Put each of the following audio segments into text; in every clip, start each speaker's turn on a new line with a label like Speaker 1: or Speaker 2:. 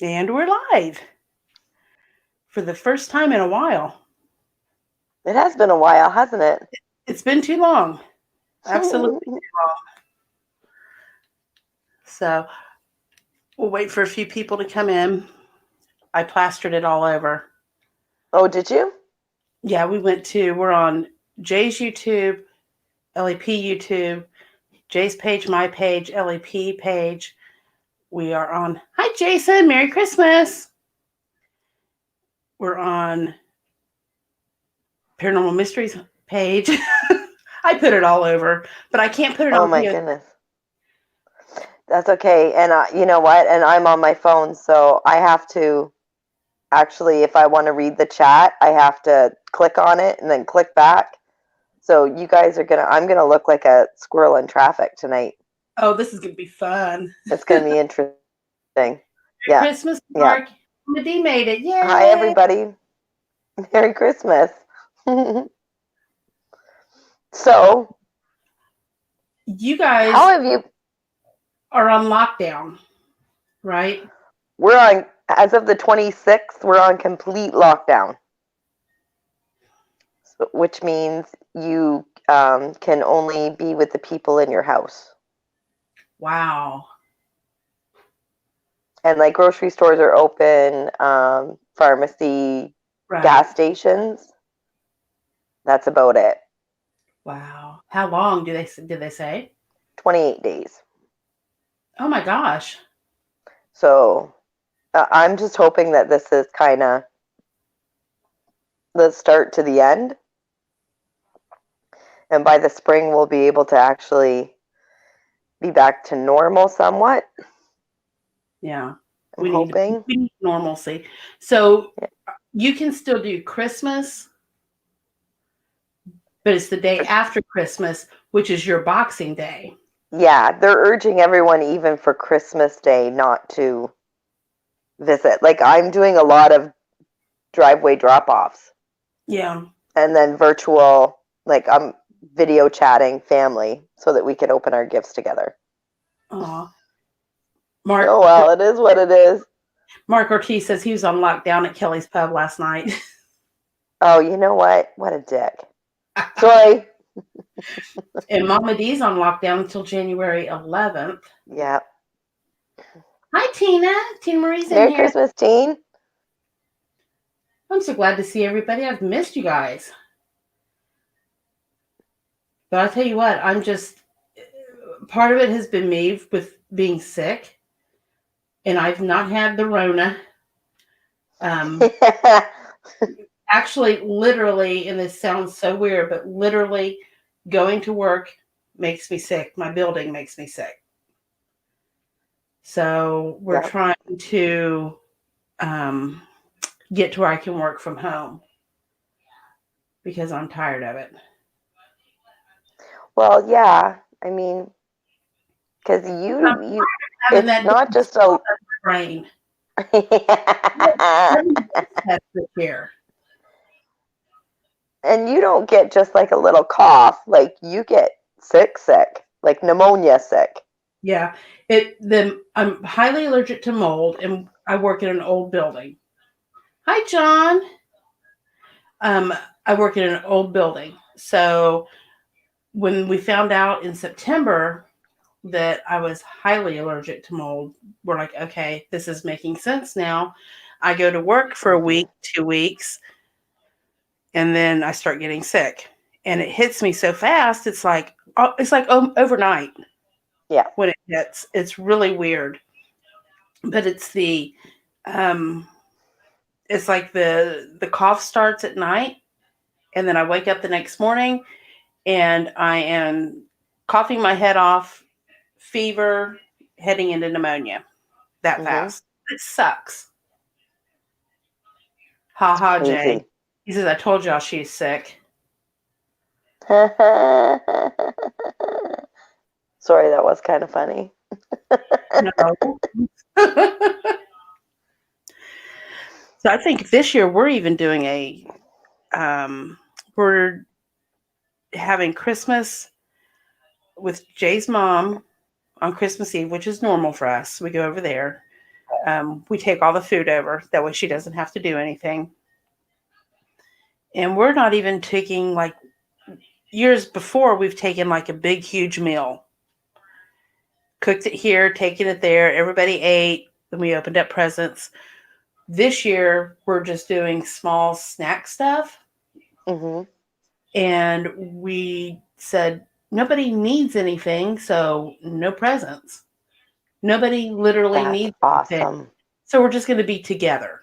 Speaker 1: And we're live for the first time in a while.
Speaker 2: It has been a while, hasn't it?
Speaker 1: It's been too long. Absolutely too long. So we'll wait for a few people to come in. I plastered it all over.
Speaker 2: Oh, did you?
Speaker 1: Yeah, we're on Jay's YouTube, LEP YouTube, Jay's page, my page, LEP page. We are on, hi Jason, Merry Christmas. We're on Paranormal Mysteries page. I put it all over, but I can't put it
Speaker 2: Oh
Speaker 1: on
Speaker 2: my
Speaker 1: video.
Speaker 2: goodness. That's okay. And you know what? And I'm on my phone, so I have to actually, if I want to read the chat, I have to click on it and then click back. So you guys I'm gonna look like a squirrel in traffic tonight.
Speaker 1: Oh, this is going to be fun.
Speaker 2: It's gonna be interesting.
Speaker 1: Merry
Speaker 2: Yeah,
Speaker 1: Christmas,
Speaker 2: yeah.
Speaker 1: Mark. Medee made it.
Speaker 2: Hi,
Speaker 1: Yay!
Speaker 2: everybody. Merry Christmas. So,
Speaker 1: You guys
Speaker 2: how have you?
Speaker 1: are on lockdown, right?
Speaker 2: We're on, as of the 26th, we're on complete lockdown. Which means you can only be with the people in your house.
Speaker 1: Wow.
Speaker 2: And like grocery stores are open, pharmacy,
Speaker 1: Right.
Speaker 2: gas stations. That's about it.
Speaker 1: Wow. How long did they say?
Speaker 2: 28 days.
Speaker 1: Oh my gosh.
Speaker 2: So I'm just hoping that this is kind of the start to the end. And by the spring, we'll be able to actually be back to normal somewhat.
Speaker 1: Yeah.
Speaker 2: I'm hoping.
Speaker 1: We need normalcy. So you can still do Christmas, but it's the day after Christmas, which is your Boxing Day.
Speaker 2: Yeah, they're urging everyone, even for Christmas Day, not to visit. Like, I'm doing a lot of driveway drop-offs.
Speaker 1: Yeah.
Speaker 2: And then virtual, like, I'm video chatting family so that we can open our gifts together.
Speaker 1: Aw. Mark.
Speaker 2: Oh, well, it is what it is.
Speaker 1: Mark Ortiz says he was on lockdown at Kelly's Pub last night.
Speaker 2: Oh, you know what? What a dick. Sorry.
Speaker 1: And Mama D's on lockdown until January 11th.
Speaker 2: Yeah.
Speaker 1: Hi, Tina. Tina Marie's in
Speaker 2: Merry
Speaker 1: here.
Speaker 2: Christmas, Teen.
Speaker 1: I'm so glad to see everybody. I've missed you guys. But I'll tell you what, part of it has been me with being sick. And I've not had the Rona. Actually, literally, and this sounds so weird, but literally going to work makes me sick. My building makes me sick. So we're trying to get to where I can work from home because I'm tired of it.
Speaker 2: Well, yeah. I mean, because it's not just a
Speaker 1: brain.
Speaker 2: And you don't get just like a little cough, like you get sick, like pneumonia sick.
Speaker 1: Yeah, I'm highly allergic to mold, and I work in an old building. Hi, John. I work in an old building, so when we found out in September that I was highly allergic to mold, we're like, okay, this is making sense now. I go to work for a week, 2 weeks, and then I start getting sick, and it hits me so fast. It's like overnight.
Speaker 2: Yeah.
Speaker 1: When it hits, it's really weird. But it's it's like the cough starts at night, and then I wake up the next morning, and I am coughing my head off, fever, heading into pneumonia that fast. It sucks. Ha ha, Jay. He says, I told y'all she's sick.
Speaker 2: Sorry, that was kind of funny.
Speaker 1: No. So I think this year we're even doing we're having Christmas with Jay's mom on Christmas Eve, which is normal for us. We go over there. We take all the food over. That way she doesn't have to do anything. And we're not even taking, like, years before, we've taken like a big, huge meal. Cooked it here, taken it there. Everybody ate. Then we opened up presents. This year, we're just doing small snack stuff.
Speaker 2: Mm-hmm.
Speaker 1: And we said, nobody needs anything, so no presents. Nobody literally
Speaker 2: That's
Speaker 1: needs anything.
Speaker 2: awesome.
Speaker 1: So we're just going to be together.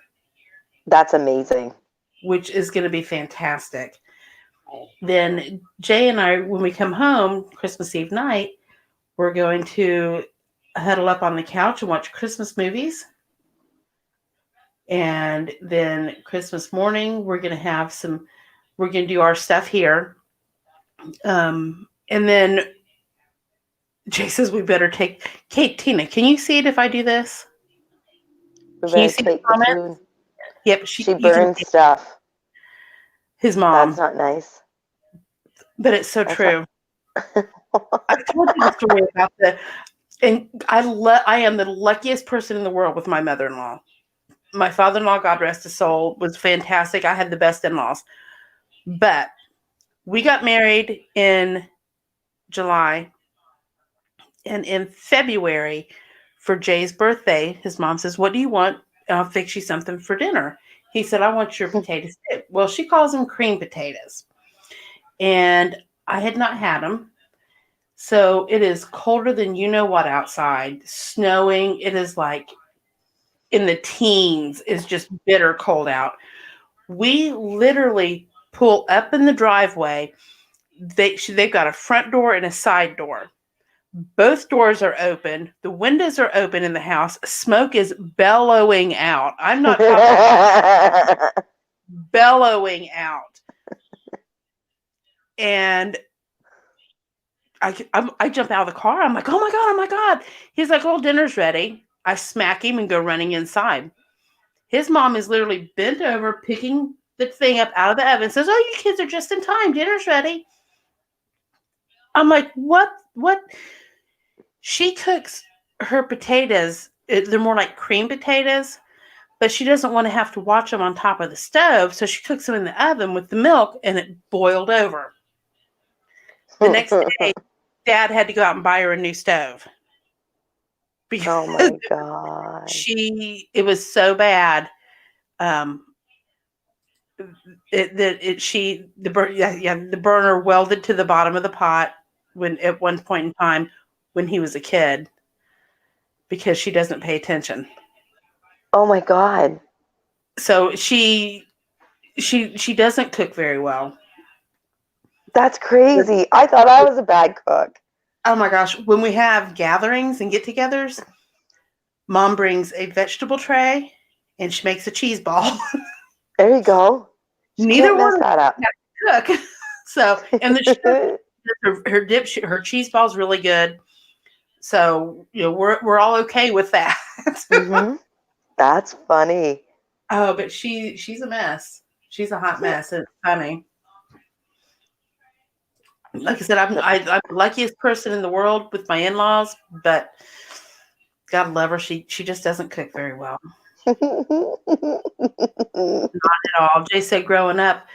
Speaker 2: That's amazing.
Speaker 1: Which is going to be fantastic. Then Jay and I, when we come home Christmas Eve night, we're going to huddle up on the couch and watch Christmas movies. And then Christmas morning, we're going to do our stuff here. And then Jay says we better take, Tina, can you see it if I do this?
Speaker 2: We
Speaker 1: Can you
Speaker 2: better
Speaker 1: see
Speaker 2: take
Speaker 1: the
Speaker 2: the
Speaker 1: comment?
Speaker 2: food.
Speaker 1: Yep.
Speaker 2: She burns stuff.
Speaker 1: His mom.
Speaker 2: That's not nice.
Speaker 1: But it's so
Speaker 2: That's
Speaker 1: true. I told you the story about and I am the luckiest person in the world with my mother-in-law. My father-in-law, God rest his soul, was fantastic. I had the best in-laws. But we got married in July. And in February, for Jay's birthday, his mom says, what do you want? I'll fix you something for dinner. He said, I want your potato soup. Well, she calls them cream potatoes. And I had not had them. So it is colder than you know what outside, snowing. It is like in the teens. It's just bitter cold out. We literally pull up in the driveway. They've got a front door and a side door. Both doors are open. The windows are open in the house. Smoke is bellowing out. I'm not talking bellowing out. And I jump out of the car. I'm like, oh my God. He's like, well, dinner's ready. I smack him and go running inside. His mom is literally bent over, picking the thing up out of the oven, says, oh, you kids are just in time. Dinner's ready. I'm like, what? She cooks her potatoes. They're more like cream potatoes, but she doesn't want to have to watch them on top of the stove. So she cooks them in the oven with the milk, and it boiled over. The next day, Dad had to go out and buy her a new stove.
Speaker 2: Oh my God.
Speaker 1: It was so bad. The burner welded to the bottom of the pot at one point in time when he was a kid, because she doesn't pay attention.
Speaker 2: Oh my God.
Speaker 1: So she doesn't cook very well.
Speaker 2: That's crazy. I thought I was a bad cook.
Speaker 1: Oh my gosh. When we have gatherings and get-togethers, Mom brings a vegetable tray and she makes a cheese ball.
Speaker 2: There you go.
Speaker 1: Neither
Speaker 2: Can't
Speaker 1: one
Speaker 2: mess that up.
Speaker 1: cook. So, and her cheese ball is really good. So, we're all okay with that.
Speaker 2: Mm-hmm. That's funny.
Speaker 1: Oh, but she's a mess. She's a hot mess. It's funny. Like I said, I'm the luckiest person in the world with my in-laws, but God love her, she just doesn't cook very well. Not at all. Jay said growing up,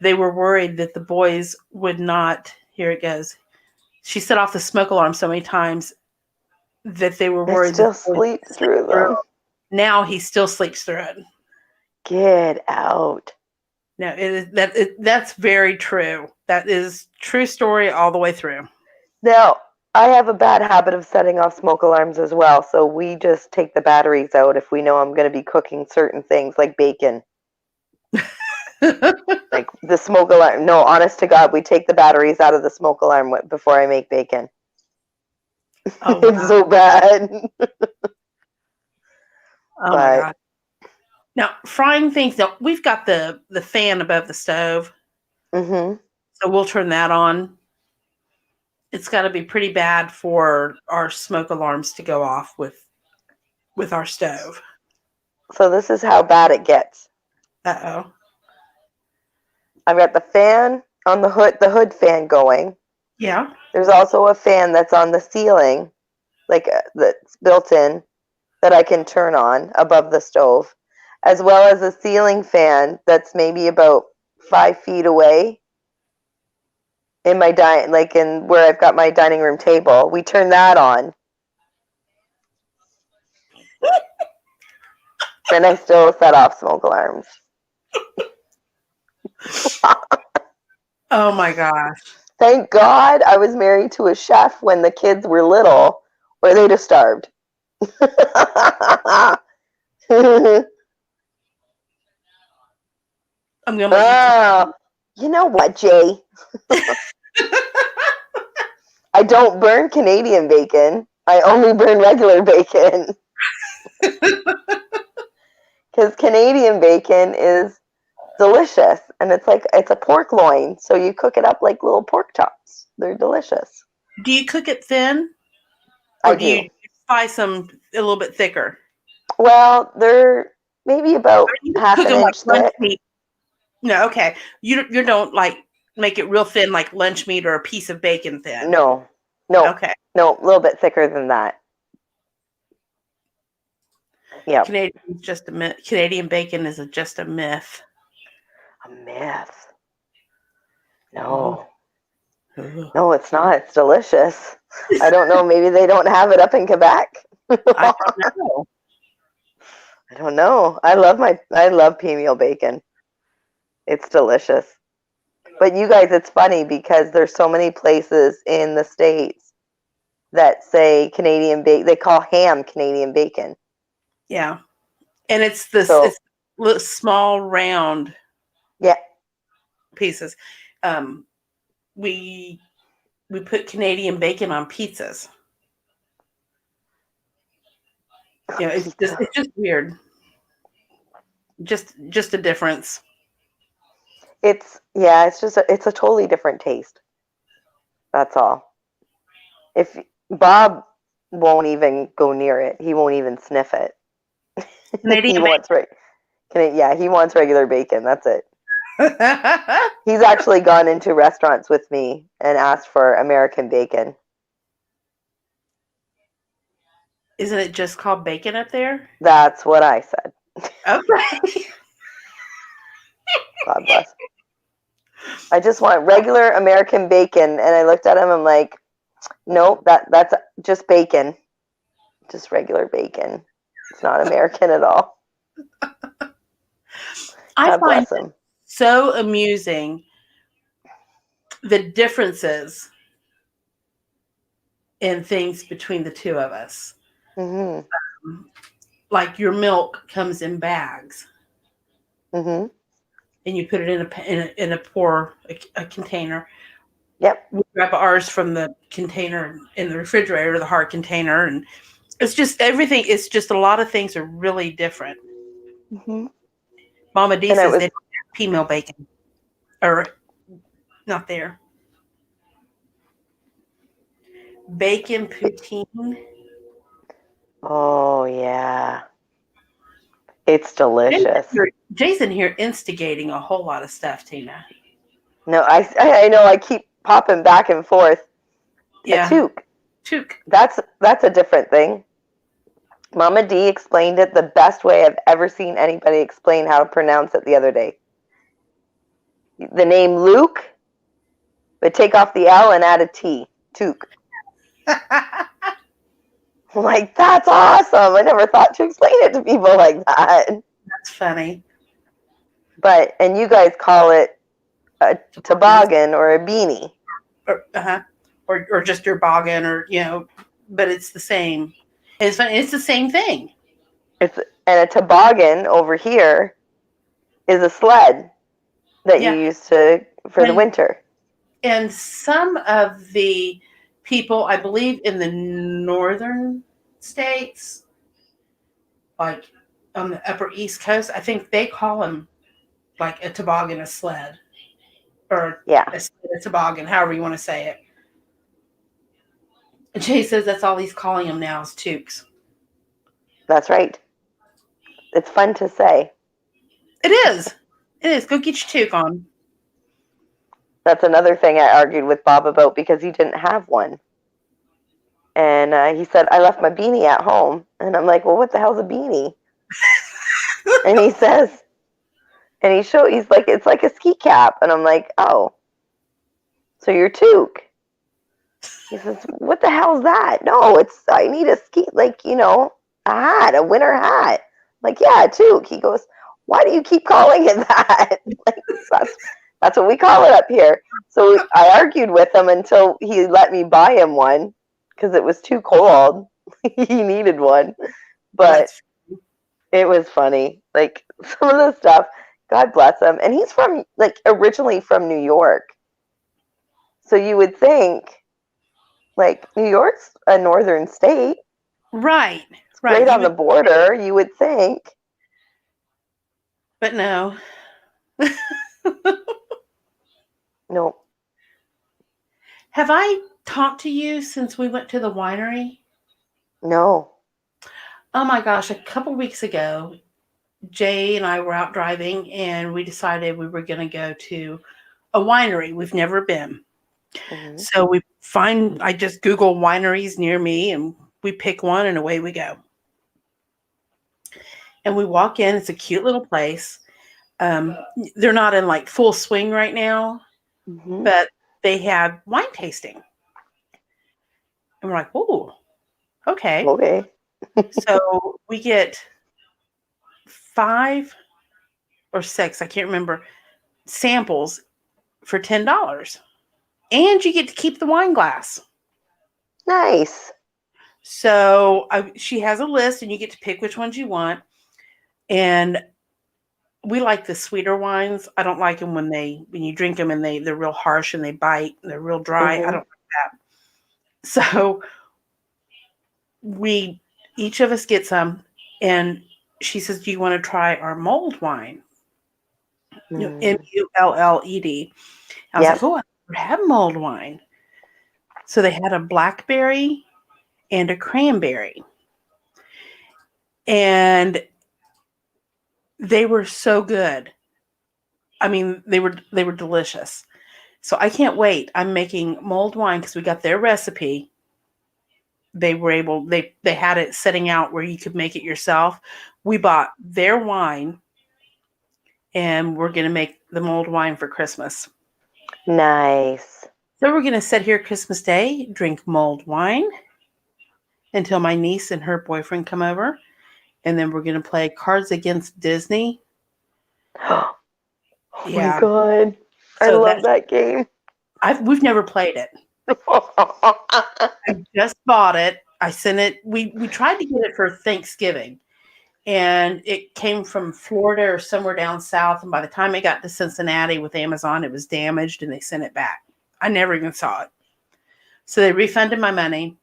Speaker 1: they were worried that the boys would not. Here it goes. She set off the smoke alarm so many times that they were worried.
Speaker 2: Still sleep through them.
Speaker 1: Now he still sleeps through it.
Speaker 2: Get out.
Speaker 1: No, that's very true. That is true story all the way through.
Speaker 2: Now, I have a bad habit of setting off smoke alarms as well, so we just take the batteries out if we know I'm going to be cooking certain things like bacon. Like the smoke alarm. No, honest to God, we take the batteries out of the smoke alarm before I make bacon. Oh, wow. It's so bad.
Speaker 1: Oh my God. Now, frying things, we've got the fan above the stove.
Speaker 2: Mm-hmm.
Speaker 1: So we'll turn that on. It's got to be pretty bad for our smoke alarms to go off with our stove.
Speaker 2: So this is how bad it gets.
Speaker 1: Uh-oh.
Speaker 2: I've got the fan on the hood fan going.
Speaker 1: Yeah.
Speaker 2: There's also a fan that's on the ceiling, like that's built in, that I can turn on above the stove, as well as a ceiling fan that's maybe about 5 feet away in my in where I've got my dining room table. We turn that on. And I still set off smoke alarms.
Speaker 1: Oh my gosh.
Speaker 2: Thank God I was married to a chef when the kids were little, or they'd have starved.
Speaker 1: I'm gonna let
Speaker 2: You know what, Jay? I don't burn Canadian bacon. I only burn regular bacon. Because Canadian bacon is delicious, and it's a pork loin, so you cook it up like little pork chops. They're delicious.
Speaker 1: Do you cook it thin, or
Speaker 2: I
Speaker 1: do you
Speaker 2: do.
Speaker 1: spice them a little bit thicker?
Speaker 2: Well, they're maybe about
Speaker 1: You
Speaker 2: half
Speaker 1: cook
Speaker 2: an
Speaker 1: them like
Speaker 2: inch
Speaker 1: lunch
Speaker 2: thick.
Speaker 1: meat. No, okay. You don't like make it real thin like lunch meat or a piece of bacon thin.
Speaker 2: No,
Speaker 1: Okay.
Speaker 2: a little bit thicker than that. Yeah.
Speaker 1: Canadian bacon is just a myth.
Speaker 2: A myth. No.
Speaker 1: Ooh.
Speaker 2: No, it's not. It's delicious. I don't know. Maybe they don't have it up in Quebec.
Speaker 1: I don't know.
Speaker 2: I don't know. I love pea meal bacon. It's delicious. But you guys, it's funny because there's so many places in the States that say Canadian bacon. They call ham Canadian bacon.
Speaker 1: Yeah. And it's little small round pieces. We put Canadian bacon on pizzas. You know, it's just weird. Just a difference.
Speaker 2: It's a totally different taste. That's all. If Bob won't even go near it, he won't even sniff it. He wants he wants regular bacon. That's it. He's actually gone into restaurants with me and asked for American bacon.
Speaker 1: Isn't it just called bacon up there?
Speaker 2: That's what I said.
Speaker 1: Okay.
Speaker 2: God bless. I just want regular American bacon, and I looked at him. I'm like, nope, that's just bacon, just regular bacon. It's not American at all.
Speaker 1: I find
Speaker 2: him.
Speaker 1: So amusing the differences in things between the two of us.
Speaker 2: Mm-hmm.
Speaker 1: Like your milk comes in bags,
Speaker 2: mm-hmm.
Speaker 1: and you put it in a container.
Speaker 2: Yep.
Speaker 1: We grab ours from the container in the refrigerator, the hard container, and it's just everything. It's just a lot of things are really different.
Speaker 2: Mm-hmm.
Speaker 1: Mama D says they don't have pea meal bacon, or not there. Bacon poutine.
Speaker 2: Oh yeah, it's delicious.
Speaker 1: Jason here instigating a whole lot of stuff, Tina.
Speaker 2: No, I know. I keep popping back and forth.
Speaker 1: Yeah.
Speaker 2: Toque. That's a different thing. Mama D explained it the best way I've ever seen anybody explain how to pronounce it the other day. The name Luke, but take off the L and add a T. Toque. I'm like, that's awesome. I never thought to explain it to people like that.
Speaker 1: That's funny.
Speaker 2: And you guys call it a toboggan or a beanie.
Speaker 1: Or just your boggin, or but it's the same. It's funny. It's the same thing.
Speaker 2: And a toboggan over here is a sled that you use for the winter.
Speaker 1: And some of the people, I believe, in the northern states, like on the upper East Coast, I think they call them like a toboggan, a sled, or a toboggan, however you want to say it. And Jay says that's all he's calling them now is toques.
Speaker 2: That's right. It's fun to say.
Speaker 1: It is. It is. Go get your toque on.
Speaker 2: That's another thing I argued with Bob about because he didn't have one. And he said, I left my beanie at home. And I'm like, well, what the hell's a beanie? And he says, and he's like, it's like a ski cap. And I'm like, oh, so you're toque. He says, what the hell's that? No, I need a ski, like, a hat, a winter hat. I'm like, yeah, a toque. He goes, why do you keep calling it that? Like, that's what we call it up here. So I argued with him until he let me buy him one because it was too cold. He needed one. But it was funny. Like, some of the stuff, God bless him. And he's originally from New York. So you would think, like, New York's a northern state.
Speaker 1: Right.
Speaker 2: It's right on the border, you would think.
Speaker 1: But no.
Speaker 2: No.
Speaker 1: Have I talked to you since we went to the winery?
Speaker 2: No.
Speaker 1: Oh my gosh, a couple weeks ago, Jay and I were out driving and we decided we were going to go to a winery. We've never been. Mm-hmm. So I just Google wineries near me and we pick one and away we go. And we walk in. It's a cute little place. They're not in like full swing right now, mm-hmm. but they have wine tasting. And we're like, oh, okay.
Speaker 2: Okay.
Speaker 1: So we get 5 or 6, I can't remember, samples for $10. And you get to keep the wine glass.
Speaker 2: Nice.
Speaker 1: So she has a list and you get to pick which ones you want. And we like the sweeter wines. I don't like them when you drink them and they're real harsh and they bite and they're real dry. Mm-hmm. I don't like that. So each of us get some, and she says, do you want to try our mulled wine? Mulled. I was like, oh, I never had mulled wine. So they had a blackberry and a cranberry. And they were so good. I mean, they were delicious. So I can't wait. I'm making mulled wine because we got their recipe. They had it setting out where you could make it yourself. We bought their wine and we're going to make the mulled wine for Christmas.
Speaker 2: Nice.
Speaker 1: So we're going to sit here Christmas Day, drink mulled wine until my niece and her boyfriend come over. And then we're going to play Cards Against Disney.
Speaker 2: Oh my God. I love that game.
Speaker 1: We've never played it. I just bought it. I sent it. We tried to get it for Thanksgiving. And it came from Florida or somewhere down south. And by the time it got to Cincinnati with Amazon, it was damaged and they sent it back. I never even saw it. So they refunded my money.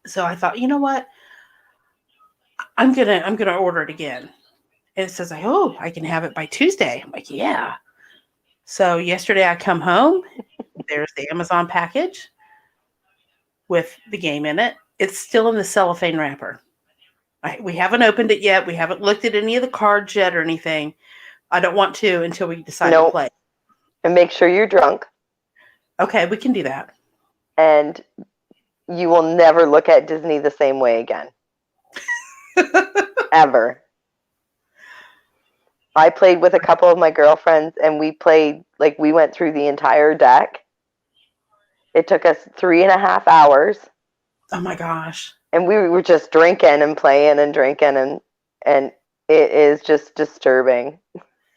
Speaker 1: So I thought, you know what? I'm gonna order it again. And it says, oh, I can have it by Tuesday. I'm like, yeah. So yesterday I come home. There's the Amazon package with the game in it. It's still in the cellophane wrapper. We haven't opened it yet. We haven't looked at any of the cards yet or anything. I don't want to until we decide to play.
Speaker 2: And make sure you're drunk.
Speaker 1: Okay, we can do that.
Speaker 2: And you will never look at Disney the same way again. Ever. I played with a couple of my girlfriends and we went through the entire deck. It took us 3.5 hours.
Speaker 1: Oh my gosh.
Speaker 2: And we were just drinking and playing and drinking and it is just disturbing.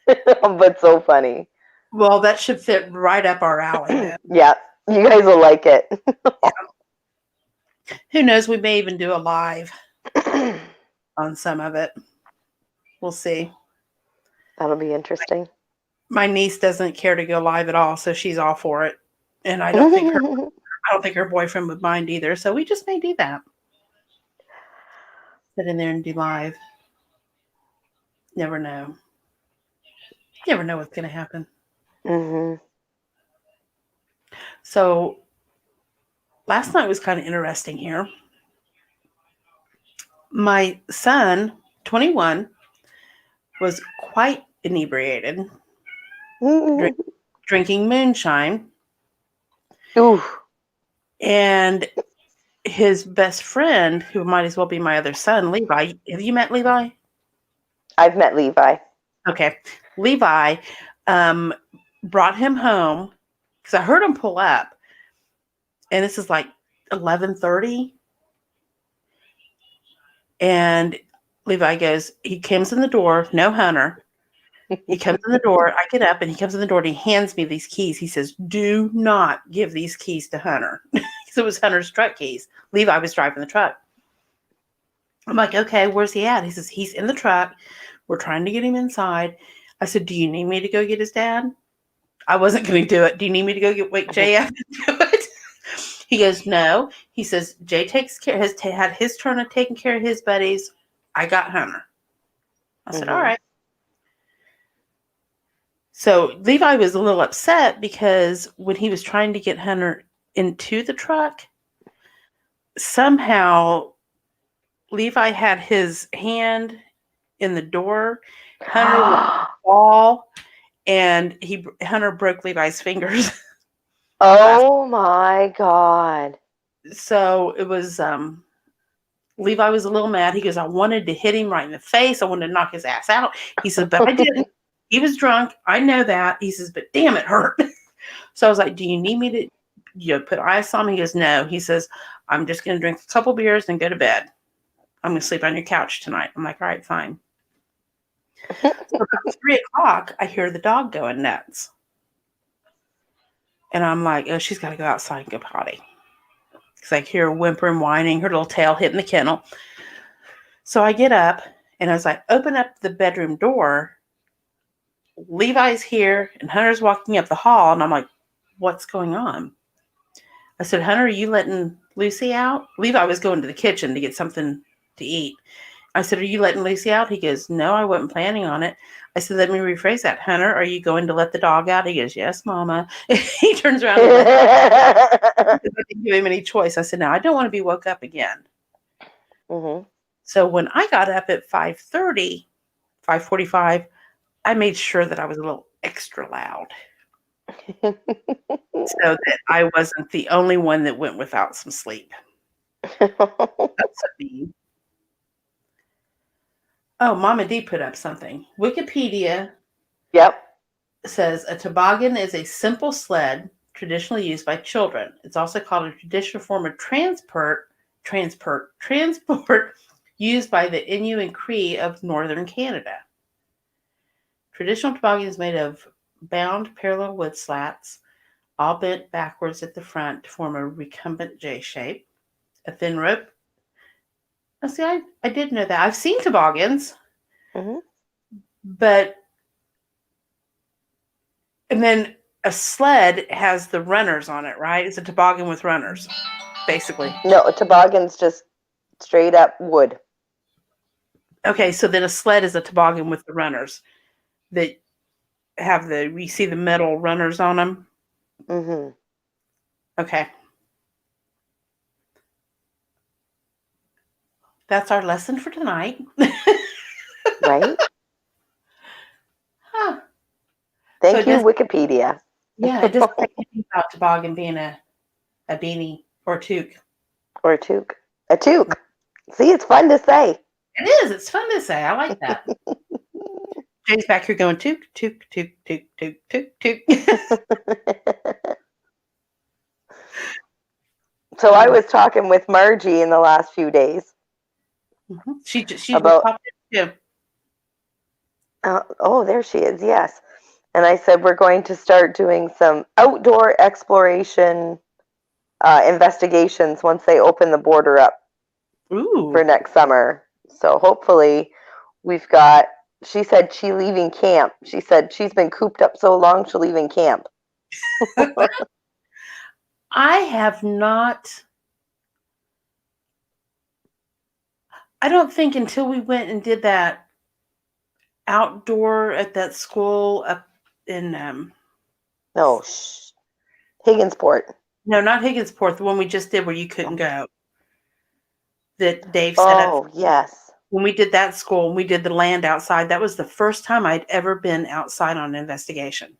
Speaker 2: But so funny.
Speaker 1: Well, that should fit right up our alley then.
Speaker 2: Yeah. You guys will like it.
Speaker 1: Yeah. Who knows? We may even do a live on some of it. We'll see.
Speaker 2: That'll be interesting.
Speaker 1: My niece doesn't care to go live at all, so she's all for it. And I don't think her boyfriend would mind either. So we just may do that. Sit in there and do live. Never know. You never know what's going to happen.
Speaker 2: Mm-hmm.
Speaker 1: So last night was kind of interesting here. My son, 21, was quite inebriated, drinking moonshine.
Speaker 2: Ooh.
Speaker 1: And his best friend, who might as well be my other son, Levi. Have you met Levi?
Speaker 2: I've met Levi.
Speaker 1: Okay. Levi brought him home because I heard him pull up, and this is like 11:30, and Levi goes, he comes in the door, no Hunter. He comes in the door, I get up, and he comes in the door, and he hands me these keys. He says, do not give these keys to Hunter. Because it was Hunter's truck keys. Levi was driving the truck. I'm like, okay, where's he at? He says, he's in the truck. We're trying to get him inside. I said, do you need me to go get his dad? I wasn't going to do it. Do you need me to go wake Jay up to do it? He goes, no. He says, Jay had his turn of taking care of his buddies. I got Hunter. I said, all right. So Levi was a little upset because when he was trying to get Hunter into the truck, somehow Levi had his hand in the door. Hunter would fall, and Hunter broke Levi's fingers.
Speaker 2: Oh my God.
Speaker 1: So it was Levi was a little mad. He goes, I wanted to hit him right in the face. I wanted to knock his ass out. He said, but I didn't. He was drunk. I know that. He says, but damn, it hurt. So I was like, do you need me to put ice on me? He goes, no. He says, I'm just going to drink a couple beers and go to bed. I'm going to sleep on your couch tonight. I'm like, all right, fine. So about 3:00, I hear the dog going nuts. And I'm like, oh, she's got to go outside and go potty. Because I hear her whimpering, whining, her little tail hitting the kennel. So I get up, and as I open up the bedroom door, Levi's here, and Hunter's walking up the hall, and I'm like, what's going on? I said, Hunter, are you letting Lucy out? Levi was going to the kitchen to get something to eat. I said, are you letting Lucy out? He goes, no, I wasn't planning on it. I said, let me rephrase that. Hunter, are you going to let the dog out? He goes, yes, Mama. He turns around and I didn't give him any choice. I said, no, I don't want to be woke up again. So when I got up at 5:30, 5:45, I made sure that I was a little extra loud so that I wasn't the only one that went without some sleep. That's mean. Oh, Mama D put up something. Wikipedia says a toboggan is a simple sled traditionally used by children. It's also called a traditional form of transport used by the Innu and Cree of northern Canada. Traditional toboggan is made of bound parallel wood slats, all bent backwards at the front to form a recumbent J shape. A thin rope. Oh, see, I did know that. I've seen toboggans, but and then a sled has the runners on it, right? It's a toboggan with runners, basically.
Speaker 2: No, a toboggan's just straight up wood.
Speaker 1: Okay, so then a sled is a toboggan with the runners that have you see the metal runners on them? Okay. That's our lesson for tonight.
Speaker 2: Right?
Speaker 1: Huh.
Speaker 2: Thank you, Wikipedia.
Speaker 1: Yeah, it doesn't say anything about toboggan being a beanie or a toque.
Speaker 2: Or a toque. A toque. See, it's fun to say.
Speaker 1: It is. It's fun to say. I like that. Jay's back here going toque, toque, toque, toque, toque, toque, toque.
Speaker 2: So I was talking with Margie in the last few days.
Speaker 1: She about popped in too.
Speaker 2: Oh, there she is. Yes. And I said, we're going to start doing some outdoor exploration investigations once they open the border up for next summer. So hopefully we've got, she said she's leaving camp. She said she's been cooped up so long she'll leave in camp.
Speaker 1: I have not. I don't think until we went and did that outdoor at that school up in
Speaker 2: Higginsport.
Speaker 1: No, not Higginsport. The one we just did where you couldn't go. That Dave set up.
Speaker 2: Oh, yes.
Speaker 1: When we did that school, we did the land outside. That was the first time I'd ever been outside on an investigation.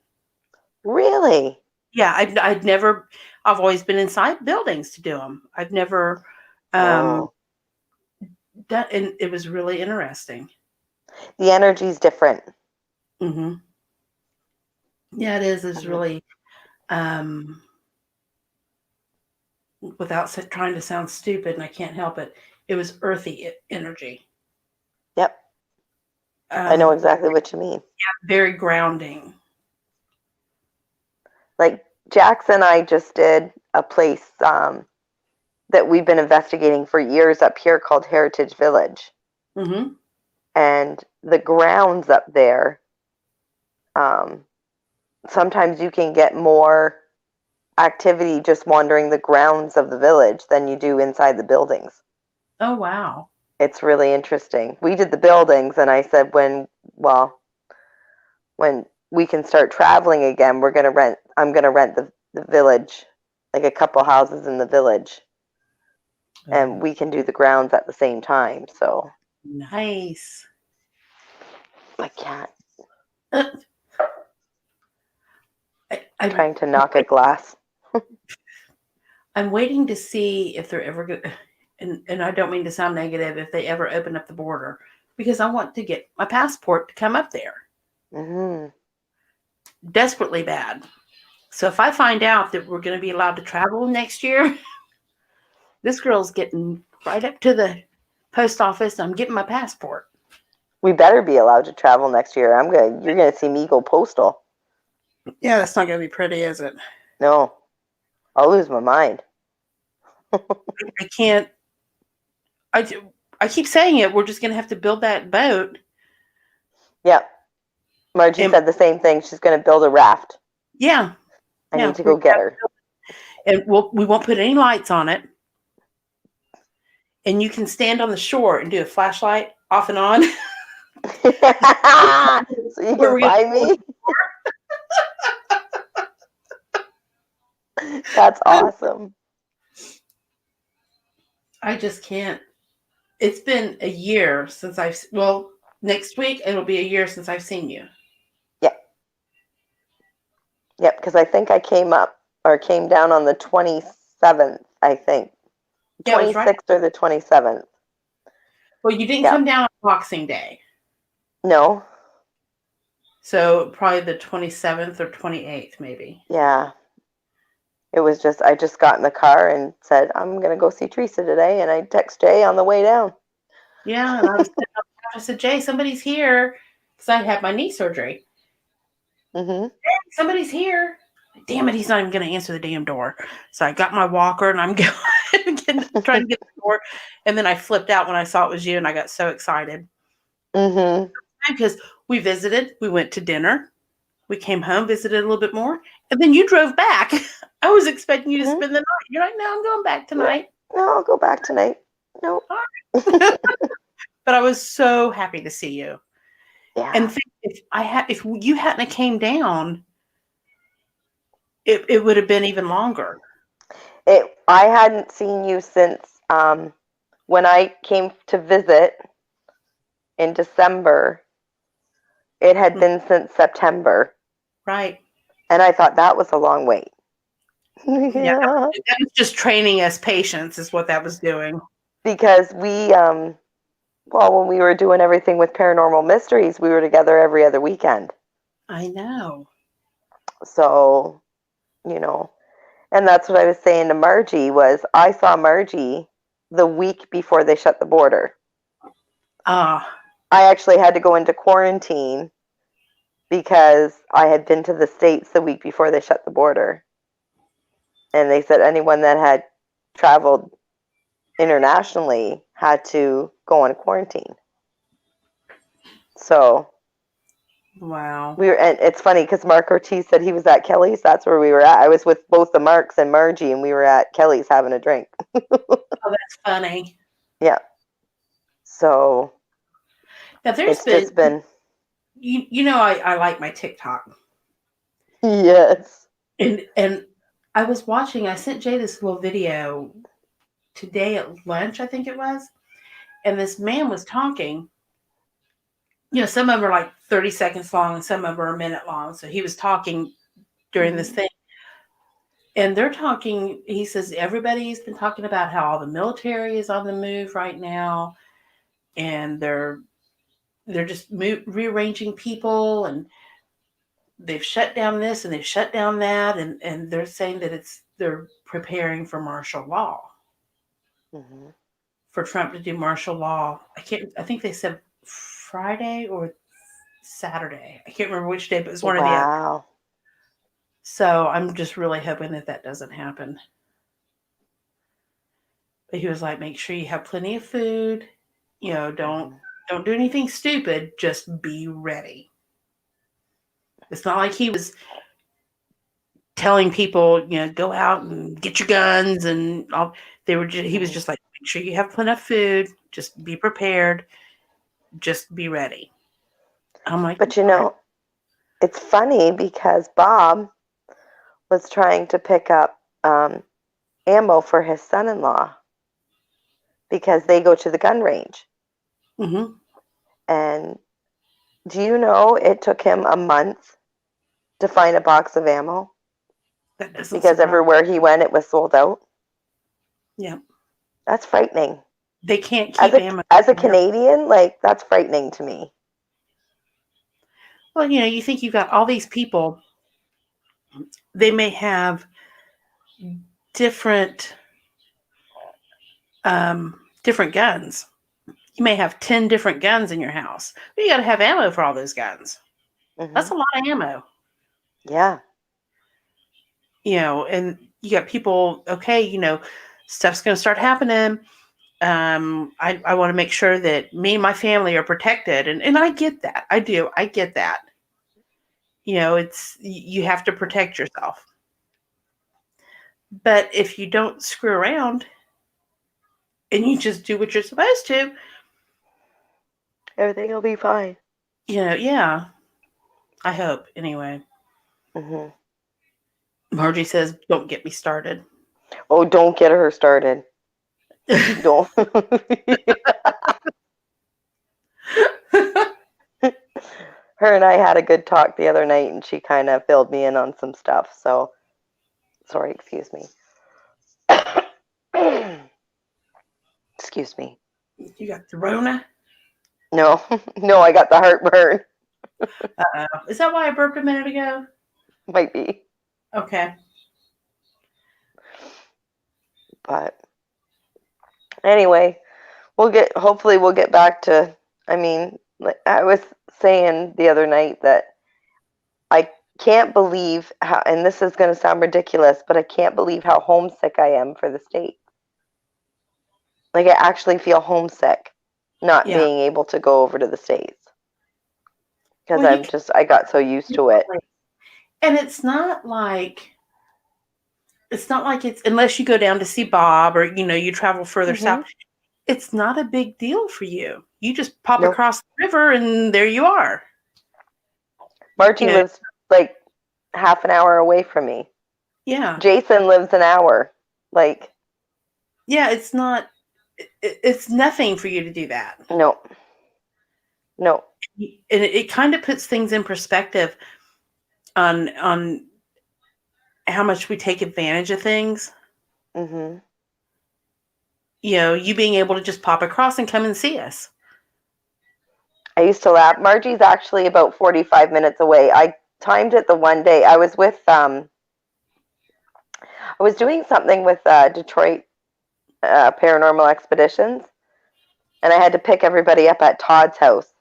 Speaker 2: Really?
Speaker 1: Yeah, I've always been inside buildings to do them. I've never Um,
Speaker 2: Oh.
Speaker 1: and it was really interesting.
Speaker 2: The energy's different.
Speaker 1: Hmm. Yeah, it is. It's
Speaker 2: Mhm.
Speaker 1: really, um, without trying to sound stupid, and I can't help it, it was earthy energy.
Speaker 2: Yep. I know
Speaker 1: Um,
Speaker 2: exactly what you mean.
Speaker 1: very grounding.
Speaker 2: Like Jax and I just did a place that we've been investigating for years up here called Heritage Village.
Speaker 1: Hmm.
Speaker 2: And the grounds up there, um, sometimes you can get more activity just wandering the grounds of the village than you do inside the buildings.
Speaker 1: Oh, wow.
Speaker 2: It's really interesting. We did the buildings, and I said when we can start traveling again, I'm gonna rent the village, like a couple houses in the village, and we can do the grounds at the same time. So
Speaker 1: Nice.
Speaker 2: my cat
Speaker 1: I'm
Speaker 2: trying to knock a glass.
Speaker 1: I'm waiting to see if they're ever going. And I don't mean to sound negative, if they ever open up the border, because I want to get my passport to come up there
Speaker 2: Hmm.
Speaker 1: desperately bad. So if I find out that we're going to be allowed to travel next year, this girl's getting right up to the post office. I'm getting my passport.
Speaker 2: We better be allowed to travel next year. You're gonna see me go postal.
Speaker 1: Yeah, that's not going to be pretty, is it?
Speaker 2: No, I'll lose my mind.
Speaker 1: I can't. I, I keep saying it. We're just going to have to build that boat.
Speaker 2: Yep. Margie
Speaker 1: And
Speaker 2: said the same thing. She's gonna build a raft.
Speaker 1: yeah,
Speaker 2: I need
Speaker 1: yeah.
Speaker 2: to go get her.
Speaker 1: And we won't put any lights on it. And you can stand on the shore and do a flashlight off and on.
Speaker 2: So you
Speaker 1: Where
Speaker 2: can
Speaker 1: we're going
Speaker 2: find me.
Speaker 1: to.
Speaker 2: That's awesome.
Speaker 1: I just can't. It's been a year since next week it'll be a year since I've seen you.
Speaker 2: Yep. Yep. Because I think I came down on the 27th. I think
Speaker 1: Yeah, it was right.
Speaker 2: 26th or the 27th.
Speaker 1: Well, you didn't
Speaker 2: Yep.
Speaker 1: come down on Boxing Day.
Speaker 2: No.
Speaker 1: So probably the 27th or 28th, maybe.
Speaker 2: Yeah. It was just I just got in the car and said I'm gonna go see Teresa today, and I text Jay on the way down.
Speaker 1: Yeah, and I said, Jay, somebody's here. Because I had my knee surgery.
Speaker 2: Mhm.
Speaker 1: Hey, somebody's here. Damn it, he's not even going to answer the damn door. So I got my walker and I'm going trying to get the door. And then I flipped out when I saw it was you and I got so excited.
Speaker 2: Mhm.
Speaker 1: Because we visited, we went to dinner, we came home, visited a little bit more, and then you drove back. I was expecting you to
Speaker 2: Mhm.
Speaker 1: spend the night. You're like, no, I'm going back
Speaker 2: Yeah.
Speaker 1: tonight.
Speaker 2: No, I'll go back tonight. No.
Speaker 1: But I was so happy to see you.
Speaker 2: Yeah.
Speaker 1: And if you hadn't came down, it would have been even longer.
Speaker 2: I hadn't seen you since when I came to visit in December. It had been since September,
Speaker 1: Right.
Speaker 2: and I thought that was a long wait.
Speaker 1: Yeah,
Speaker 2: Yeah.
Speaker 1: that was just training us patience is what that was doing.
Speaker 2: Because when we were doing everything with Paranormal Mysteries, we were together every other weekend.
Speaker 1: I know.
Speaker 2: So, and that's what I was saying to Margie was I saw Margie the week before they shut the border.
Speaker 1: Ah,
Speaker 2: I actually had to go into quarantine because I had been to the States the week before they shut the border. And they said anyone that had traveled internationally had to go on quarantine. So
Speaker 1: wow.
Speaker 2: and it's funny because Mark Ortiz said he was at Kelly's. That's where we were at. I was with both the Marks and Margie, and we were at Kelly's having a drink.
Speaker 1: Oh, that's funny.
Speaker 2: Yeah. So
Speaker 1: Now there's
Speaker 2: it's just been
Speaker 1: I like my TikTok.
Speaker 2: yes.
Speaker 1: And I was watching, I sent Jay this little video today at lunch, I think it was. And this man was talking. Some of them are like 30 seconds long and some of them are a minute long. So he was talking during this thing. And they're talking, he says, everybody's been talking about how all the military is on the move right now, and they're just rearranging people, and they've shut down this and they've shut down that, and they're saying that they're preparing for martial law,
Speaker 2: Mm-hmm.
Speaker 1: for Trump to do martial law. I think they said Friday or Saturday. I can't remember which day, but it's one or the other.
Speaker 2: Wow.
Speaker 1: So I'm just really hoping that that doesn't happen. But he was like, make sure you have plenty of food. Don't
Speaker 2: Mm-hmm.
Speaker 1: don't do anything stupid. Just be ready. It's not like he was telling people, go out and get your guns and all. He was
Speaker 2: Mm-hmm.
Speaker 1: just like, make sure you have plenty of food. Just be prepared. Just be ready. I'm like,
Speaker 2: But
Speaker 1: okay.
Speaker 2: it's funny because Bob was trying to pick up ammo for his son-in-law because they go to the gun range.
Speaker 1: Mm-hmm.
Speaker 2: And do you know it took him a month to find a box of ammo
Speaker 1: That doesn't
Speaker 2: because
Speaker 1: surprise.
Speaker 2: everywhere he went, it was sold out?
Speaker 1: Yeah,
Speaker 2: That's frightening.
Speaker 1: they can't
Speaker 2: As
Speaker 1: keep
Speaker 2: a
Speaker 1: ammo.
Speaker 2: as a Canadian, like that's frightening to me.
Speaker 1: Well, you think you've got all these people. They may have different different guns. You may have 10 different guns in your house, but you got to have ammo for all those guns.
Speaker 2: Hmm.
Speaker 1: That's a lot of ammo.
Speaker 2: Yeah.
Speaker 1: And you got people, okay, stuff's going to start happening. I want to make sure that me and my family are protected. And I get that. I do. I get that. You have to protect yourself. But if you don't screw around and you just do what you're supposed to,
Speaker 2: Everything will be fine.
Speaker 1: yeah, I hope anyway.
Speaker 2: Hmm.
Speaker 1: Margie says, don't get me started.
Speaker 2: Oh, don't get her started. Don't. Her and I had a good talk the other night, and she kind of filled me in on some stuff. So, sorry, excuse me. Excuse me.
Speaker 1: You got the Rona?
Speaker 2: No, no, I got the heartburn.
Speaker 1: Uh-oh. Is that why I burped a minute ago?
Speaker 2: Might be,
Speaker 1: Okay.
Speaker 2: but anyway, hopefully we'll get back to, I mean, like I was saying the other night that I can't believe how, and this is going to sound ridiculous, but I can't believe how homesick I am for the state. Like I actually feel homesick not
Speaker 1: Yeah.
Speaker 2: being able to go over to the States because
Speaker 1: Well,
Speaker 2: I got so used to it.
Speaker 1: and it's not like it's unless you go down to see Bob or you travel further
Speaker 2: Hmm.
Speaker 1: south. It's not a big deal for you. You just pop
Speaker 2: Nope.
Speaker 1: across the river and there you are.
Speaker 2: Margie
Speaker 1: You know,
Speaker 2: lives like half an hour away from me.
Speaker 1: yeah.
Speaker 2: Jason lives an hour. Like,
Speaker 1: Yeah, it's nothing for you to do that.
Speaker 2: no, no.
Speaker 1: And it kind of puts things in perspective on how much we take advantage of things.
Speaker 2: Hmm.
Speaker 1: You being able to just pop across and come and see us.
Speaker 2: I used to laugh. Margie's actually about 45 minutes away. I timed it the one day. I was doing something with Detroit Paranormal Expeditions, and I had to pick everybody up at Todd's house.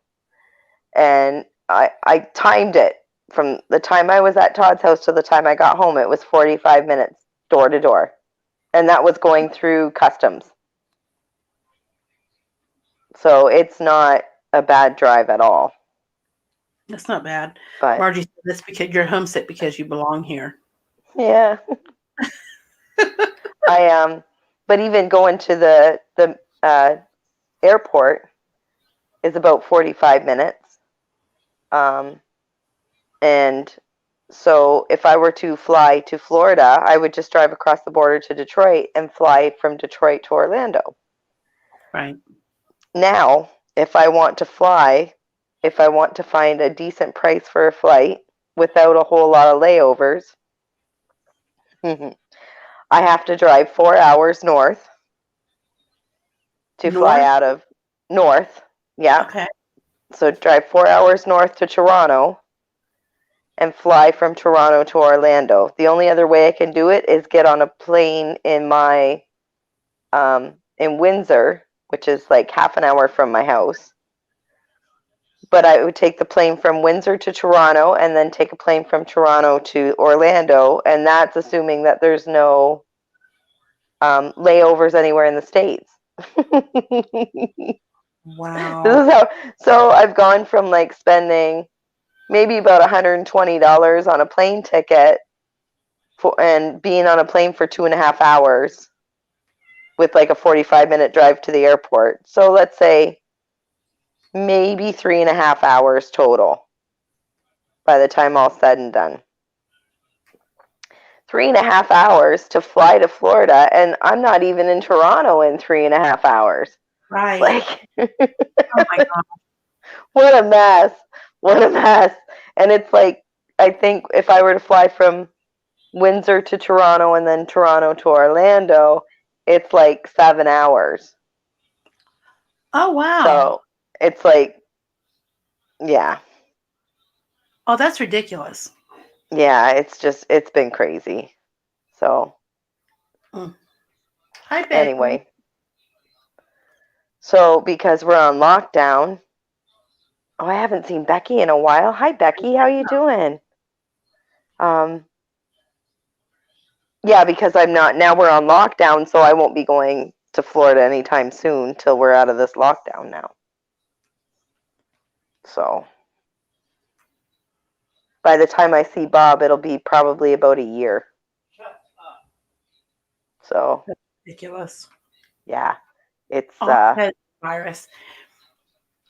Speaker 2: And I timed it from the time I was at Todd's house to the time I got home. It was 45 minutes door to door. And that was going through customs. So it's not a bad drive at all.
Speaker 1: That's not bad.
Speaker 2: But
Speaker 1: Margie said that's because you're homesick because you belong here.
Speaker 2: yeah. But even going to the airport is about 45 minutes. And so if I were to fly to Florida, I would just drive across the border to Detroit and fly from Detroit to Orlando.
Speaker 1: Right.
Speaker 2: Now, if I want to find a decent price for a flight without a whole lot of layovers, I have to drive 4 hours north to fly
Speaker 1: North?
Speaker 2: out of north. Yeah.
Speaker 1: Okay.
Speaker 2: So drive 4 hours north to Toronto and fly from Toronto to Orlando. The only other way I can do it is get on a plane in my in Windsor, which is like half an hour from my house. But I would take the plane from Windsor to Toronto and then take a plane from Toronto to Orlando, and that's assuming that there's no layovers anywhere in the States. This
Speaker 1: Wow.
Speaker 2: is how, so I've gone from like spending maybe about $120 on a plane ticket and being on a plane for 2.5 hours with like a 45-minute drive to the airport. So let's say maybe 3.5 hours total by the time all's said and done. 3.5 hours to fly to Florida, and I'm not even in Toronto in 3.5 hours.
Speaker 1: Right.
Speaker 2: Like,
Speaker 1: Oh my God.
Speaker 2: what a mess. What a mess. And it's like, I think if I were to fly from Windsor to Toronto and then Toronto to Orlando, it's like 7 hours.
Speaker 1: Oh, wow.
Speaker 2: So it's like, yeah.
Speaker 1: Oh, that's ridiculous.
Speaker 2: Yeah, it's been crazy. So
Speaker 1: Mm. Hi, Becky.
Speaker 2: anyway. So because we're on lockdown, oh, I haven't seen Becky in a while. Hi, Becky. How you doing? Yeah, because I'm not, now we're on lockdown, so I won't be going to Florida anytime soon till we're out of this lockdown now. So by the time I see Bob, it'll be probably about a year. So
Speaker 1: That's ridiculous.
Speaker 2: yeah, it's
Speaker 1: Virus.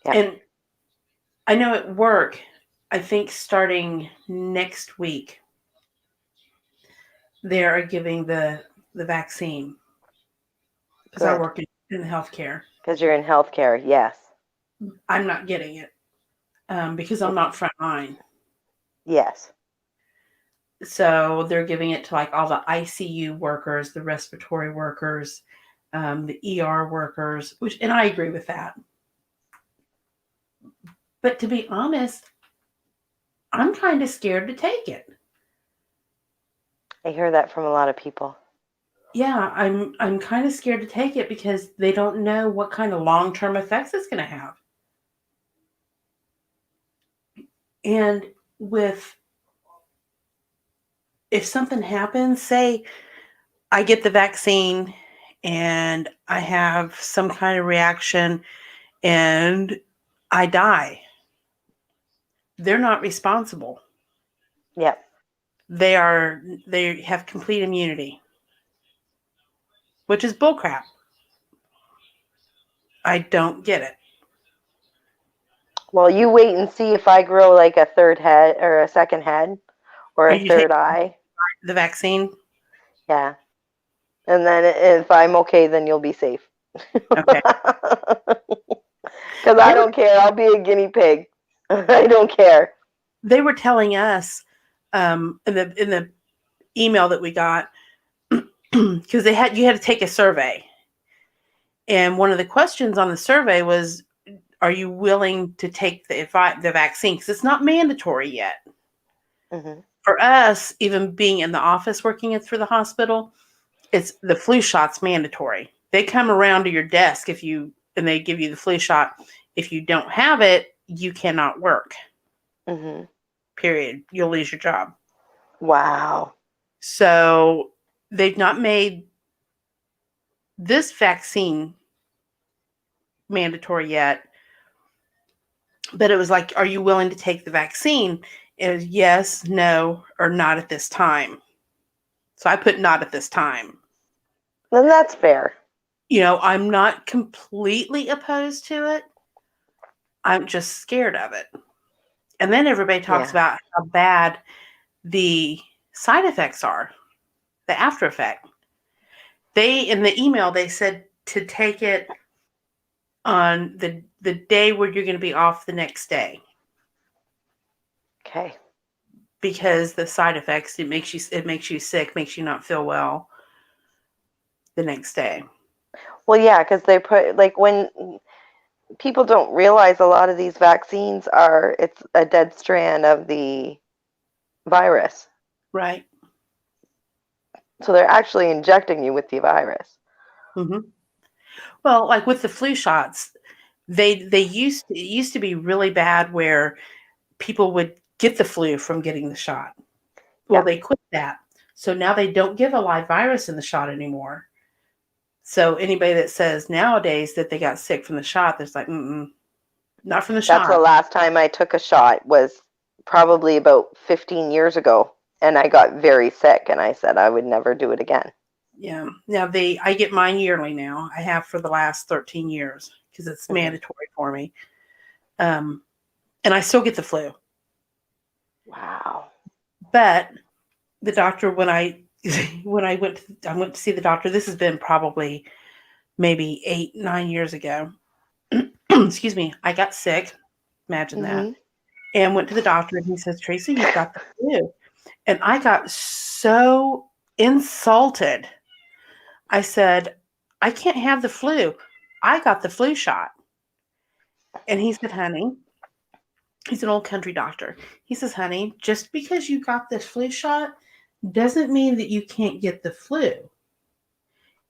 Speaker 2: yeah.
Speaker 1: And I know at work, I think starting next week, they are giving the vaccine because I
Speaker 2: Good.
Speaker 1: work in healthcare.
Speaker 2: Because you're in healthcare, yes.
Speaker 1: I'm not getting it because I'm not frontline.
Speaker 2: Yes.
Speaker 1: So they're giving it to like all the ICU workers, the respiratory workers, the ER workers, and I agree with that. But to be honest, I'm kind of scared to take it.
Speaker 2: I hear that from a lot of people.
Speaker 1: Yeah, I'm kind of scared to take it because they don't know what kind of long-term effects it's going to have. And if something happens, say I get the vaccine and I have some kind of reaction and I die, they're not responsible.
Speaker 2: Yep.
Speaker 1: They have complete immunity, which is bullcrap. I don't get it.
Speaker 2: Well, you wait and see if I grow like a third head or a second head or
Speaker 1: Are
Speaker 2: a
Speaker 1: you
Speaker 2: third
Speaker 1: taking
Speaker 2: eye.
Speaker 1: the vaccine?
Speaker 2: Yeah. And then if I'm okay, then you'll be safe.
Speaker 1: Okay.
Speaker 2: Because I don't care. I'll be a guinea pig. I don't care.
Speaker 1: They were telling us in the email that we got because you had to take a survey, and one of the questions on the survey was, "Are you willing to take the vaccine?" Because it's not mandatory yet.
Speaker 2: Mm-hmm.
Speaker 1: For us, even being in the office working for the hospital, it's the flu shot's mandatory. They come around to your desk and they give you the flu shot. If you don't have it, you cannot work.
Speaker 2: Mm-hmm.
Speaker 1: Period. You'll lose your job.
Speaker 2: Wow.
Speaker 1: So they've not made this vaccine mandatory yet, but it was like, are you willing to take the vaccine? It was yes, no, or not at this time. So I put not at this time.
Speaker 2: Then that's fair.
Speaker 1: I'm not completely opposed to it. I'm just scared of it. And then everybody talks about how bad the side effects are, the after effect. In the email, they said to take it on the day where you're going to be off the next day.
Speaker 2: Okay.
Speaker 1: because the side effects, it makes you sick, makes you not feel well the next day.
Speaker 2: Well, yeah, because they put, like, when people don't realize a lot of these vaccines it's a dead strand of the virus.
Speaker 1: Right.
Speaker 2: So they're actually injecting you with the virus.
Speaker 1: Mm-hmm. Well, like with the flu shots, it used to be really bad where people would get the flu from getting the shot. Well,
Speaker 2: Yeah.
Speaker 1: they quit that. So now they don't give a live virus in the shot anymore. So anybody that says nowadays that they got sick from the shot, there's like, not from the
Speaker 2: That's the
Speaker 1: shot.
Speaker 2: last time I took a shot was probably about 15 years ago, and I got very sick, and I said I would never do it again.
Speaker 1: Yeah. Now I get mine yearly now. I have for the last 13 years because it's mandatory for me. And I still get the flu.
Speaker 2: Wow.
Speaker 1: But the doctor, when I went to see the doctor, this has been probably maybe 8-9 years ago. Excuse me. I got sick. Imagine that. And went to the doctor, and he says, "Tracy, you've got the flu." And I got so insulted. I said, "I can't have the flu. I got the flu shot." And he said, "Honey," he's an old country doctor. He says, "Honey, just because you got this flu shot doesn't mean that you can't get the flu.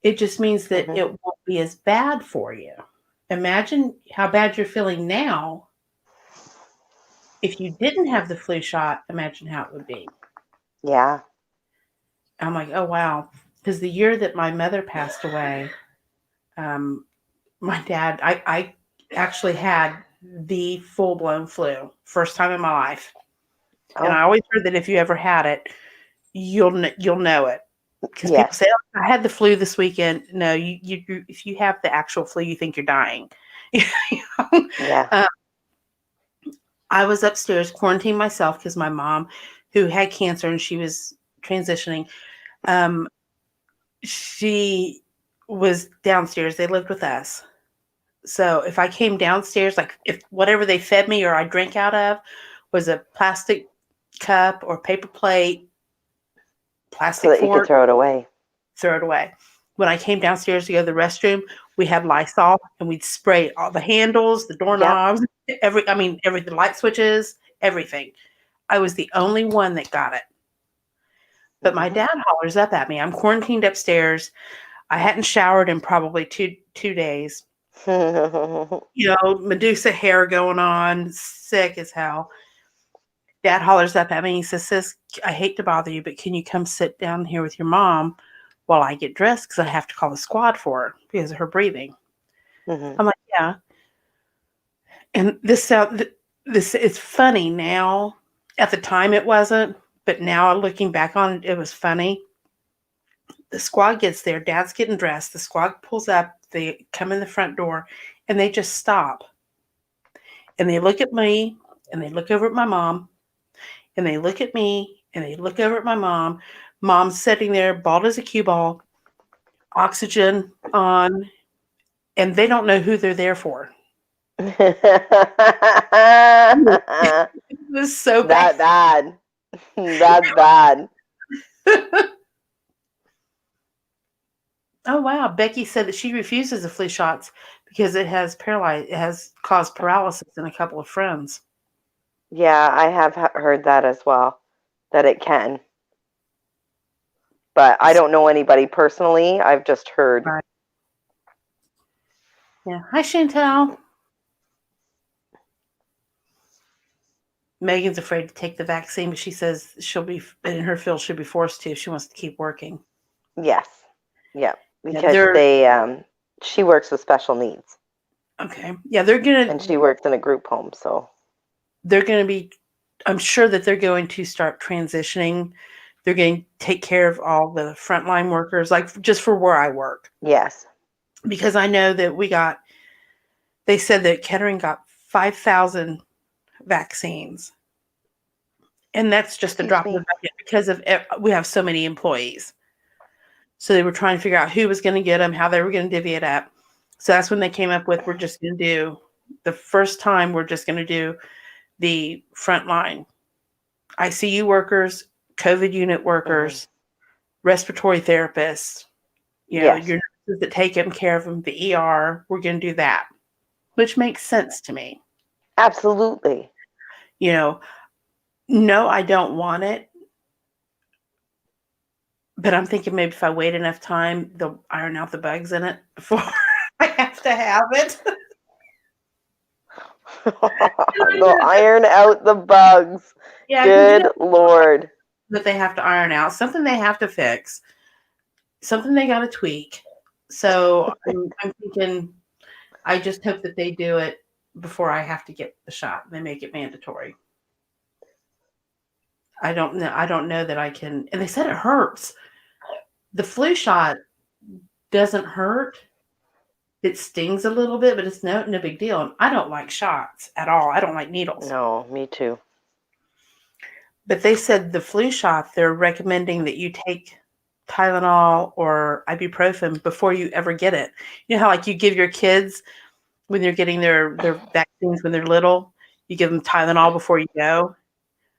Speaker 1: It just means that it won't be as bad for you. Imagine how bad you're feeling now. If you didn't have the flu shot, imagine how it would be."
Speaker 2: Yeah.
Speaker 1: I'm like, "Oh, wow." Because the year that my mother passed away, my dad, I actually had the full blown flu, first time in my life. And I always heard that if you ever had it, you'll know it. Because people say, "Oh, I had the flu this weekend." No, you if you have the actual flu, you think you're dying.
Speaker 2: Yeah.
Speaker 1: I was upstairs quarantining myself because my mom, who had cancer and she was transitioning, she was downstairs. They lived with us. So if I came downstairs, like if whatever they fed me or I drank out of was a plastic cup or paper plate,
Speaker 2: So
Speaker 1: plastic
Speaker 2: that you could
Speaker 1: fork,
Speaker 2: throw it away.
Speaker 1: throw it away. When I came downstairs to go to the restroom, we had Lysol and we'd spray all the handles, the doorknobs, everything, the light switches, everything. I was the only one that got it. But my dad hollers up at me. I'm quarantined upstairs. I hadn't showered in probably two days. Medusa hair going on, sick as hell. Dad hollers up at me. He says, "Sis, I hate to bother you, but can you come sit down here with your mom while I get dressed? Because I have to call the squad for her because of her breathing." I'm like, "Yeah." And this it's funny now. At the time, it wasn't, but now looking back on it, it was funny. The squad gets there. Dad's getting dressed. The squad pulls up. They come in the front door, and they just stop. And they look at me, and they look over at my mom, and they look at me, and they look over at my mom. Mom's sitting there, bald as a cue ball, oxygen on, and they don't know who they're there for. It was so bad.
Speaker 2: That bad. That's bad.
Speaker 1: Oh wow! Becky said that she refuses the flu shots because it has caused paralysis in a couple of friends.
Speaker 2: Yeah, I have heard that as well, that it can. But I don't know anybody personally. I've just heard.
Speaker 1: Right. Yeah. Hi, Chantel. Megan's afraid to take the vaccine, but she says she'll be in her field. She'll be forced to if she wants to keep working.
Speaker 2: Yes. Yeah.
Speaker 1: Yeah,
Speaker 2: Because she works with special needs.
Speaker 1: Okay. Yeah, they're gonna.
Speaker 2: And she works in a group home, so.
Speaker 1: They're going to be. I'm sure that they're going to start transitioning. They're going to take care of all the frontline workers, like just for where I work.
Speaker 2: Yes.
Speaker 1: Because I know that they said that Kettering got 5,000 vaccines. And that's just a drop in the bucket because we have so many employees. So they were trying to figure out who was going to get them, how they were going to divvy it up. So that's when they came up with, we're just going to do the first time, we're just going to do the frontline ICU workers, COVID unit
Speaker 2: Mm-hmm.
Speaker 1: workers, respiratory therapists,
Speaker 2: Yes,
Speaker 1: your nurses that take care of them, the ER, we're going to do that, which makes sense to me.
Speaker 2: absolutely.
Speaker 1: You know, no, I don't want it, but I'm thinking maybe if I wait enough time, they'll iron out the bugs in it before I have to have it.
Speaker 2: They'll iron out the bugs.
Speaker 1: Yeah, because
Speaker 2: Good Lord.
Speaker 1: that they have to iron out, something they have to fix, something they got to tweak. So I'm thinking, I just hope that they do it before I have to get the shot. They make it mandatory. I don't know. I don't know that I can. And they said it hurts. The flu shot doesn't hurt. It stings a little bit, but it's no big deal. And I don't like shots at all. I don't like needles.
Speaker 2: No, me too.
Speaker 1: But they said the flu shot, they're recommending that you take Tylenol or ibuprofen before you ever get it. You know how like you give your kids when they're getting their vaccines when they're little, you give them Tylenol before you go.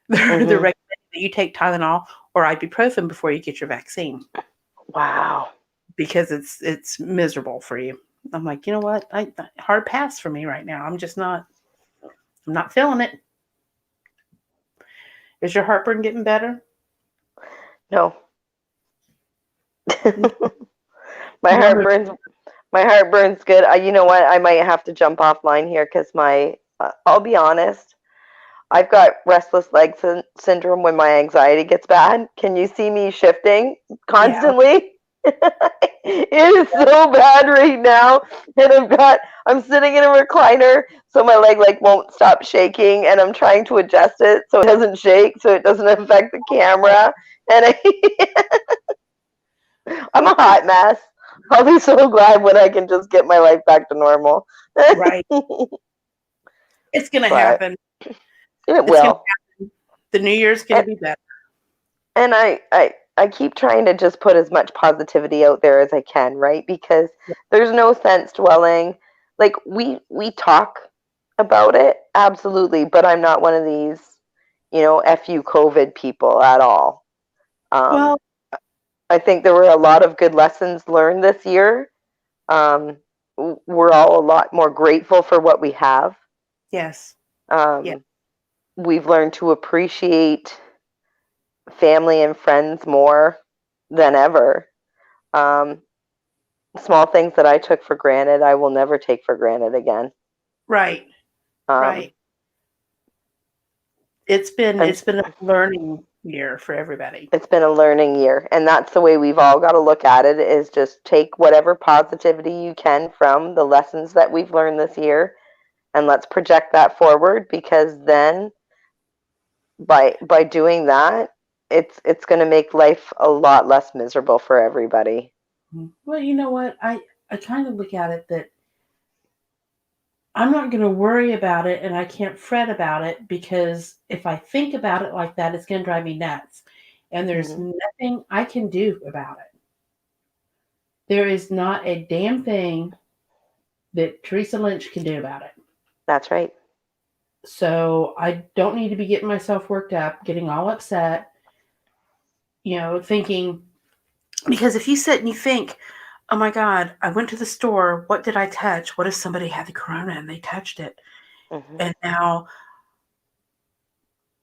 Speaker 1: They're
Speaker 2: Mm-hmm.
Speaker 1: recommending that you take Tylenol or ibuprofen before you get your vaccine
Speaker 2: Wow.
Speaker 1: because it's miserable for you. I'm like, you know what? Hard pass for me right now. I'm not feeling it. Is your heartburn getting better?
Speaker 2: No. my
Speaker 1: Normally,
Speaker 2: heartburn's my heartburn's good. You know what? I might have to jump offline here because I'll be honest. I've got restless leg syndrome when my anxiety gets bad. Can you see me shifting
Speaker 1: yeah,
Speaker 2: constantly? It is so bad right now, and I'm sitting in a recliner, so my leg like won't stop shaking, and I'm trying to adjust it so it doesn't shake, so it doesn't affect the camera, and I'm a hot mess. I'll be so glad when I can just get my life back to normal.
Speaker 1: right. It's gonna
Speaker 2: But
Speaker 1: happen.
Speaker 2: it
Speaker 1: It's gonna
Speaker 2: will.
Speaker 1: happen. The new year's gonna
Speaker 2: And
Speaker 1: be better.
Speaker 2: and I keep trying to just put as much positivity out there as I can, right? Because there's no sense dwelling. Like we talk about it, absolutely, but I'm not one of these, F you COVID people at all. Um,
Speaker 1: Well,
Speaker 2: I think there were a lot of good lessons learned this year. Um, we're all a lot more grateful for what we have.
Speaker 1: yes, yeah,
Speaker 2: Um, we've learned to appreciate family and friends more than ever. Um, small things that I took for granted, I will never take for granted again.
Speaker 1: right,
Speaker 2: Um,
Speaker 1: right. It's been
Speaker 2: and
Speaker 1: it's been a learning year for everybody.
Speaker 2: it's been a learning year, and that's the way we've all got to look at it: is just take whatever positivity you can from the lessons that we've learned this year, and let's project that forward. Because then, by doing that, it's going to make life a lot less miserable for everybody.
Speaker 1: Well, you know what? I kind of look at it that I'm not going to worry about it and I can't fret about it because if I think about it like that, it's going to drive me nuts. And there's
Speaker 2: Mm-hmm.
Speaker 1: nothing I can do about it. There is not a damn thing that Teresa Lynch can do about it.
Speaker 2: That's right.
Speaker 1: So I don't need to be getting myself worked up, getting all upset, thinking, because if you sit and you think, oh my God, I went to the store, what did I touch? What if somebody had the corona and they touched it?
Speaker 2: Mm-hmm.
Speaker 1: And now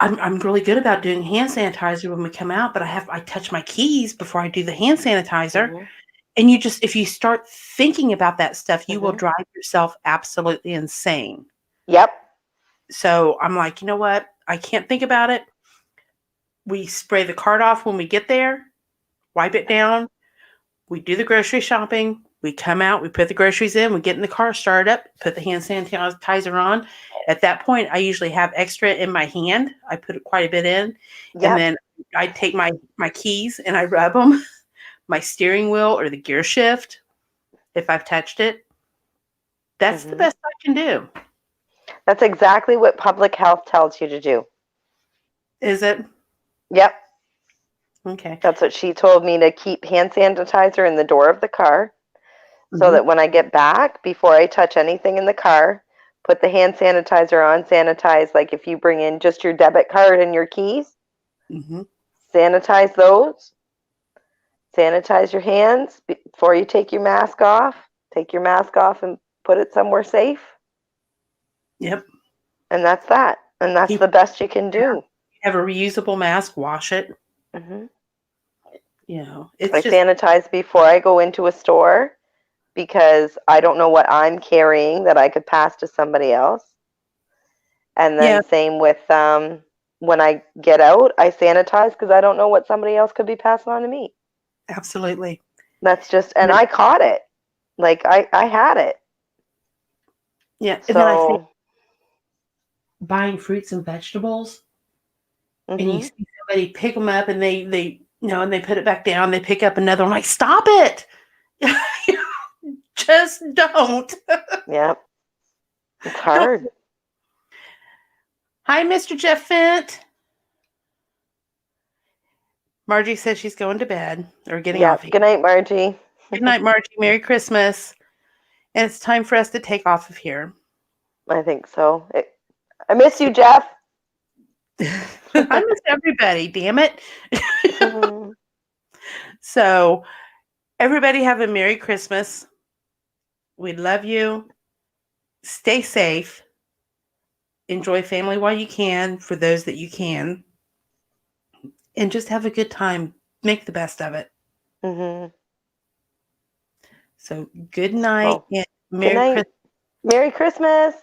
Speaker 1: I'm really good about doing hand sanitizer when we come out, but I touch my keys before I do the hand sanitizer.
Speaker 2: Mm-hmm.
Speaker 1: And if you start thinking about that stuff, you will
Speaker 2: Mm-hmm.
Speaker 1: drive yourself absolutely insane.
Speaker 2: Yep.
Speaker 1: So I'm like, you know what? I can't think about it. We spray the cart off when we get there, wipe it down. We do the grocery shopping. We come out, we put the groceries in, we get in the car, start up, put the hand sanitizer on. At that point, I usually have extra in my hand. I put quite a bit in. And
Speaker 2: Yep.
Speaker 1: then I take my keys and I rub them, my steering wheel or the gear shift, if I've touched it. That's the
Speaker 2: Mm-hmm.
Speaker 1: best I can do.
Speaker 2: That's exactly what public health tells you to do.
Speaker 1: Is it?
Speaker 2: Yep.
Speaker 1: Okay.
Speaker 2: That's what she told me, to keep hand sanitizer in the door of the car so
Speaker 1: Mm-hmm.
Speaker 2: that when I get back, before I touch anything in the car, put the hand sanitizer on, sanitize. Like if you bring in just your debit card and your keys,
Speaker 1: Mm-hmm.
Speaker 2: Sanitize those. Sanitize your hands before you take your mask off. Take your mask off and put it somewhere safe.
Speaker 1: Yep.
Speaker 2: And that's that. And that's
Speaker 1: Keep
Speaker 2: the best you can do.
Speaker 1: have a reusable mask. Wash it.
Speaker 2: Hmm.
Speaker 1: It's
Speaker 2: I
Speaker 1: just
Speaker 2: sanitize before I go into a store because I don't know what I'm carrying that I could pass to somebody else. And
Speaker 1: yeah,
Speaker 2: then same with when I get out, I sanitize because I don't know what somebody else could be passing on to me.
Speaker 1: absolutely.
Speaker 2: That's just, and I caught it. Like I had it.
Speaker 1: Yeah, and then I think
Speaker 2: So,
Speaker 1: buying fruits and vegetables, and you
Speaker 2: hmm
Speaker 1: see somebody pick them up, and they and they put it back down. They pick up another. I'm like, stop it! Just don't.
Speaker 2: yeah, it's
Speaker 1: Don't.
Speaker 2: hard.
Speaker 1: Hi, Mr. Jeff Fent. Margie says she's going to bed or getting
Speaker 2: Yeah.
Speaker 1: off.
Speaker 2: Good night, Margie.
Speaker 1: Good night, Margie. Merry Christmas. And it's time for us to take off of here.
Speaker 2: I think so. I miss you, Jeff.
Speaker 1: I miss everybody, damn it. So, everybody have a Merry Christmas. We love you. Stay safe. Enjoy family while you can, for those that you can. And just have a good time. Make the best of it.
Speaker 2: Hmm.
Speaker 1: So, good night
Speaker 2: Well,
Speaker 1: and
Speaker 2: good
Speaker 1: Merry
Speaker 2: night.
Speaker 1: Christmas.
Speaker 2: Merry Christmas.